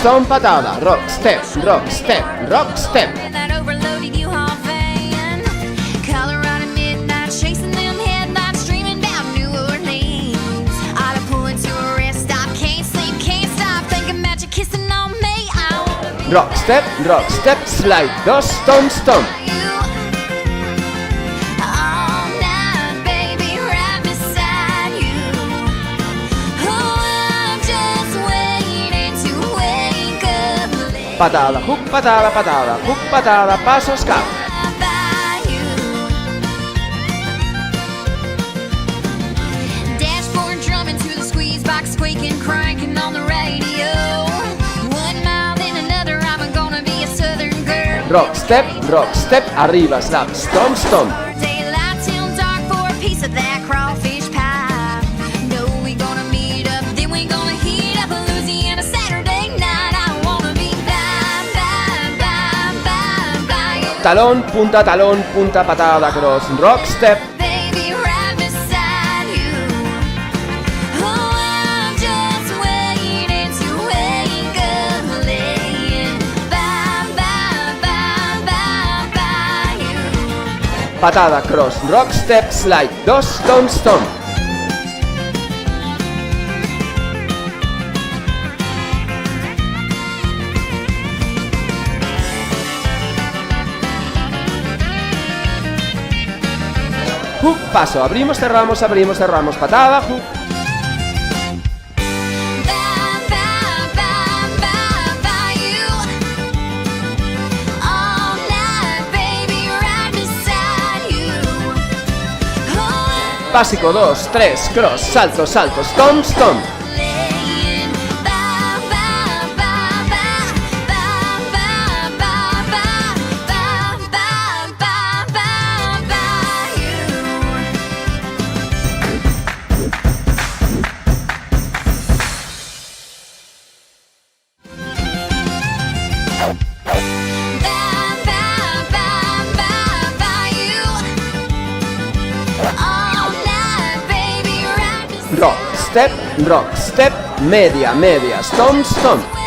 stomp, patada, rock, step, rock, step, rock, step. Rock, step, slide, dos, stomp, stomp. Patada, hook, patada, patada, hook, patada, pasos, cap. Dashboard drumming to the squeeze box, squeaking, cranking on the radio. One mile then another, I'm gonna be a southern girl. Rock, step, arriba, slap, stomp, stomp. Daylight till dark for a piece of that crawfish pie. No, we gonna meet up, then we gonna heat up Louisiana Saturday night. I wanna be bye. Talón, punta, patada, cross, rock, step. Baby, right beside you. Oh, I'm just waiting to wake up laying bye you. Patada, cross, rock, step, slide, dos, stomp, stomp. Hook, paso, abrimos, cerramos, patada, hook. Bye you. All night, baby, right beside you. Oh, Básico, 2, 3, cross, salto, salto, stomp, stomp. laying bye you. Rock, step, media, stomp, stomp.